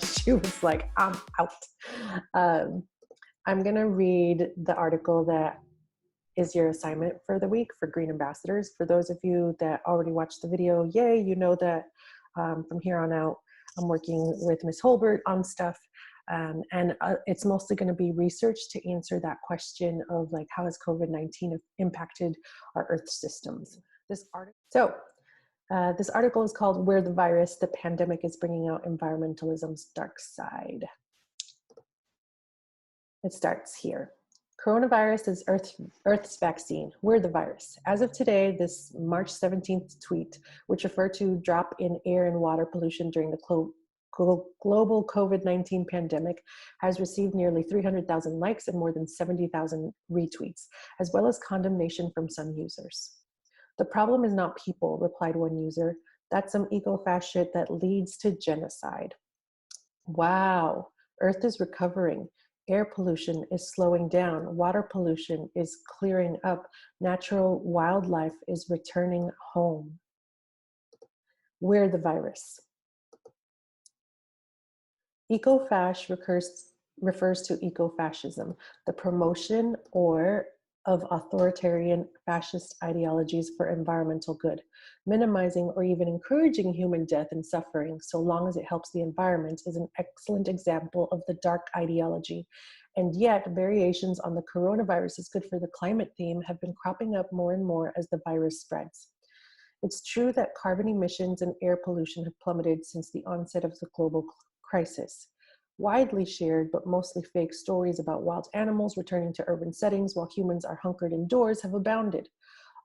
She was like, I'm out. Um, I'm going to read the article that is your assignment for the week for Green Ambassadors. For those of you that already watched the video, yay, you know that from here on out, I'm working with Ms. Holbert on stuff. And it's mostly going to be research to answer that question of like, how has COVID-19 impacted our Earth systems? This article is called "Where the Virus, the Pandemic is Bringing Out Environmentalism's Dark Side." It starts here. Coronavirus is Earth's vaccine. We're the virus. As of today, this March 17th tweet, which referred to drop in air and water pollution during the global COVID-19 pandemic, has received nearly 300,000 likes and more than 70,000 retweets, as well as condemnation from some users. The problem is not people, replied one user. That's some eco-fast shit that leads to genocide. Wow, Earth is recovering. Air pollution is slowing down. Water pollution is clearing up. Natural wildlife is returning home. We're the virus. Eco-fash refers to eco-fascism, the promotion of authoritarian fascist ideologies for environmental good, minimizing or even encouraging human death and suffering so long as it helps the environment is an excellent example of the dark ideology. And yet, variations on the coronavirus is good for the climate theme have been cropping up more and more as the virus spreads. It's true that carbon emissions and air pollution have plummeted since the onset of the global crisis. Widely shared, but mostly fake stories about wild animals returning to urban settings while humans are hunkered indoors have abounded.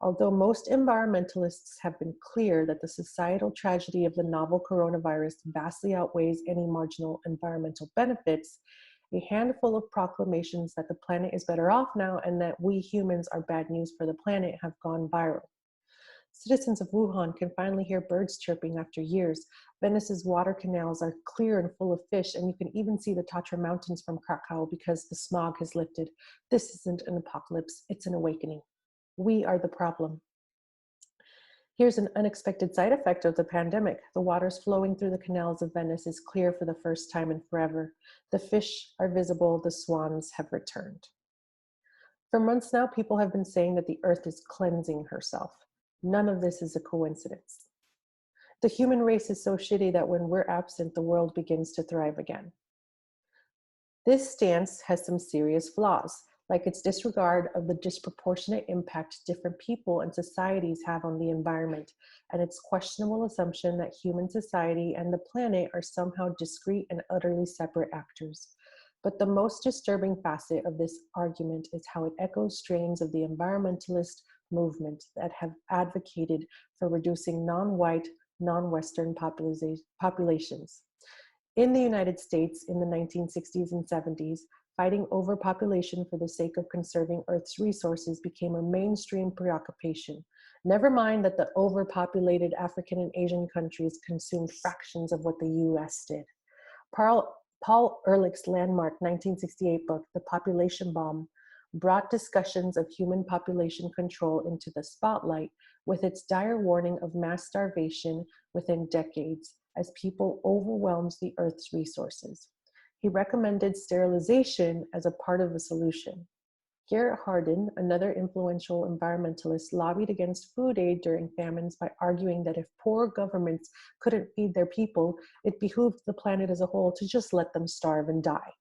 Although most environmentalists have been clear that the societal tragedy of the novel coronavirus vastly outweighs any marginal environmental benefits, a handful of proclamations that the planet is better off now and that we humans are bad news for the planet have gone viral. Citizens of Wuhan can finally hear birds chirping after years. Venice's water canals are clear and full of fish, and you can even see the Tatra Mountains from Krakow because the smog has lifted. This isn't an apocalypse, it's an awakening. We are the problem. Here's an unexpected side effect of the pandemic. The waters flowing through the canals of Venice is clear for the first time in forever. The fish are visible, the swans have returned. For months now, people have been saying that the earth is cleansing herself. None of this is a coincidence. The human race is so shitty that when we're absent, the world begins to thrive again. This stance has some serious flaws, like its disregard of the disproportionate impact different people and societies have on the environment, and its questionable assumption that human society and the planet are somehow discrete and utterly separate actors. But the most disturbing facet of this argument is how it echoes strains of the environmentalist movement that have advocated for reducing non-white, non-Western populations. In the United States in the 1960s and 70s, fighting overpopulation for the sake of conserving Earth's resources became a mainstream preoccupation. Never mind that the overpopulated African and Asian countries consumed fractions of what the US did. Paul Ehrlich's landmark 1968 book, The Population Bomb, brought discussions of human population control into the spotlight with its dire warning of mass starvation within decades as people overwhelmed the Earth's resources. He recommended sterilization as a part of the solution. Garrett Hardin, another influential environmentalist, lobbied against food aid during famines by arguing that if poor governments couldn't feed their people, it behooved the planet as a whole to just let them starve and die.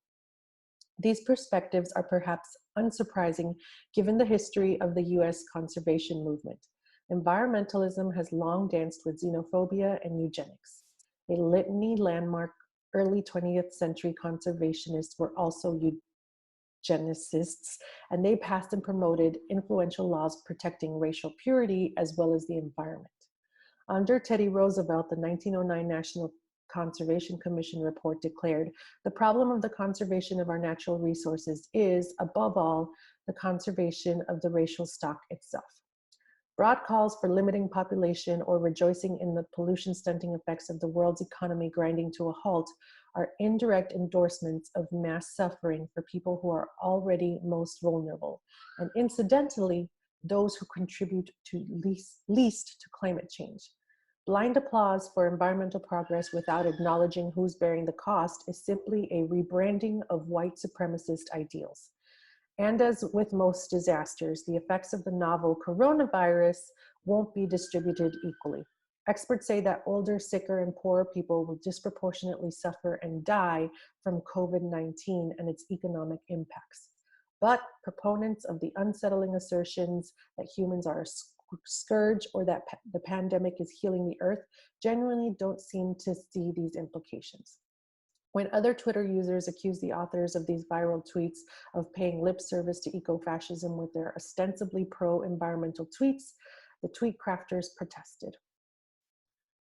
These perspectives are perhaps unsurprising given the history of the US conservation movement. Environmentalism has long danced with xenophobia and eugenics. A litany landmark early 20th century conservationists were also eugenicists, and they passed and promoted influential laws protecting racial purity as well as the environment. Under Teddy Roosevelt, the 1909 National Conservation Commission report declared, the problem of the conservation of our natural resources is, above all, the conservation of the racial stock itself. Broad calls for limiting population or rejoicing in the pollution stunting effects of the world's economy grinding to a halt are indirect endorsements of mass suffering for people who are already most vulnerable, and incidentally, those who contribute to least to climate change. Blind applause for environmental progress without acknowledging who's bearing the cost is simply a rebranding of white supremacist ideals. And as with most disasters, the effects of the novel coronavirus won't be distributed equally. Experts say that older, sicker, and poorer people will disproportionately suffer and die from COVID-19 and its economic impacts. But proponents of the unsettling assertions that humans are a scourge or that the pandemic is healing the earth genuinely don't seem to see these implications. When other Twitter users accuse the authors of these viral tweets of paying lip service to eco-fascism with their ostensibly pro-environmental tweets, the tweet crafters protested.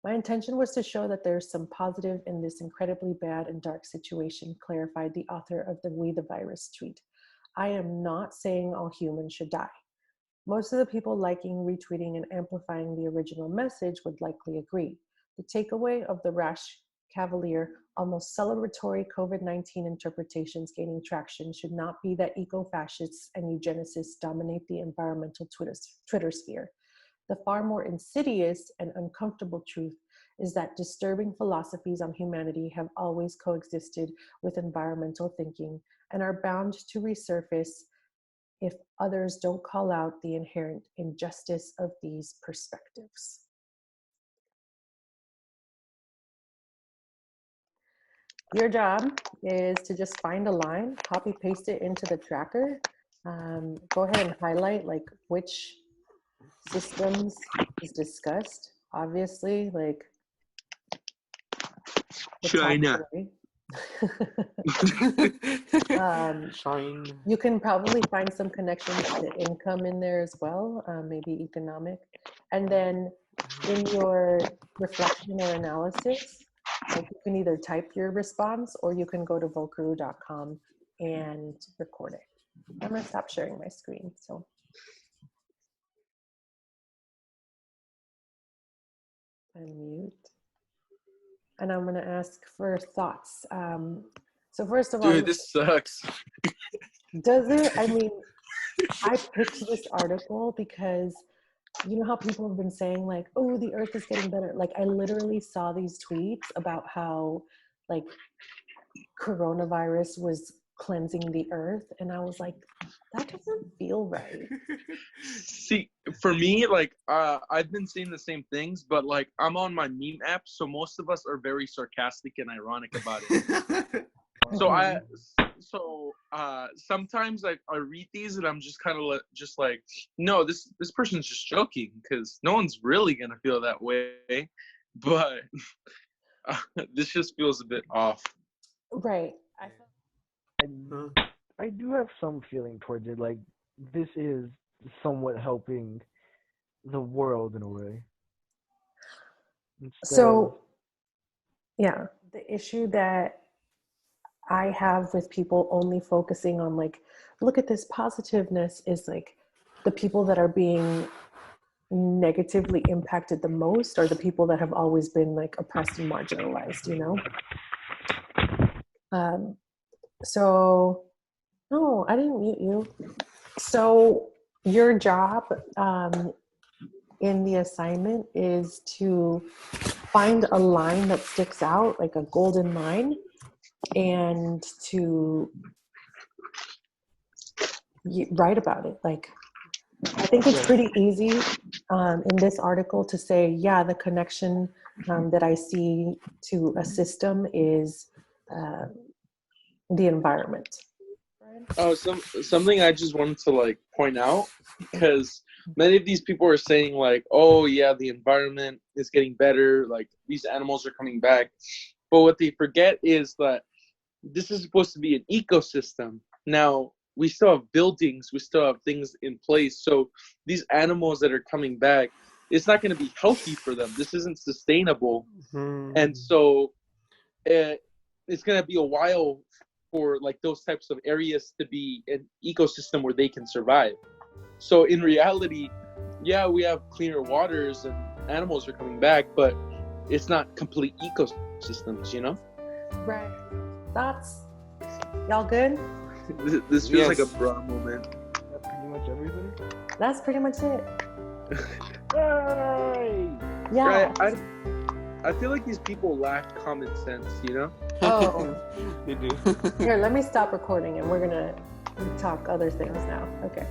My intention was to show that there's some positive in this incredibly bad and dark situation, clarified the author of the We the Virus tweet. I am not saying all humans should die. Most of the people liking, retweeting, and amplifying the original message would likely agree. The takeaway of the rash, cavalier, almost celebratory COVID-19 interpretations gaining traction should not be that eco-fascists and eugenicists dominate the environmental Twitter sphere. The far more insidious and uncomfortable truth is that disturbing philosophies on humanity have always coexisted with environmental thinking and are bound to resurface if others don't call out the inherent injustice of these perspectives. Your job is to just find a line, copy paste it into the tracker, go ahead and highlight like which systems is discussed. Obviously, like China. You can probably find some connections to income in there as well, maybe economic. And then in your reflection or analysis, like you can either type your response or you can go to vokaru.com and record it. I'm gonna stop sharing my screen. So. Unmute. And I'm going to ask for thoughts. So first of all, dude, this sucks. Does it? I mean, I picked this article because you know how people have been saying like, oh, the earth is getting better. Like I literally saw these tweets about how like coronavirus was cleansing the earth. And I was like, that doesn't feel right. See, for me, like, I've been seeing the same things, but like, I'm on my meme app, so most of us are very sarcastic and ironic about it. So sometimes I read these and I'm just kind of like, no, this person's just joking because no one's really gonna feel that way. But this just feels a bit off. Right. I do have some feeling towards it. Like this is somewhat helping the world in a way. So, yeah, the issue that I have with people only focusing on like, look at this positiveness is like the people that are being negatively impacted the most are the people that have always been like oppressed and marginalized, you know? So, no, I didn't mute you. So your job in the assignment is to find a line that sticks out, like a golden line, and to write about it. Like, I think it's pretty easy in this article to say, yeah, the connection that I see to a system is the environment. Oh, something I just wanted to like point out, because many of these people are saying like, oh yeah, the environment is getting better, like these animals are coming back. But what they forget is that this is supposed to be an ecosystem. Now, we still have buildings, we still have things in place. So these animals that are coming back, it's not going to be healthy for them. This isn't sustainable. And so it's going to be a while for like those types of areas to be an ecosystem where they can survive. So in reality, yeah, we have cleaner waters and animals are coming back, but it's not complete ecosystems, you know? Right. That's y'all good? This feels like a bra moment. That's pretty much everything. That's pretty much it. Hey! Yeah. Right? I feel like these people lack common sense, you know? Oh. They do. Here, let me stop recording and we're gonna talk other things now. Okay.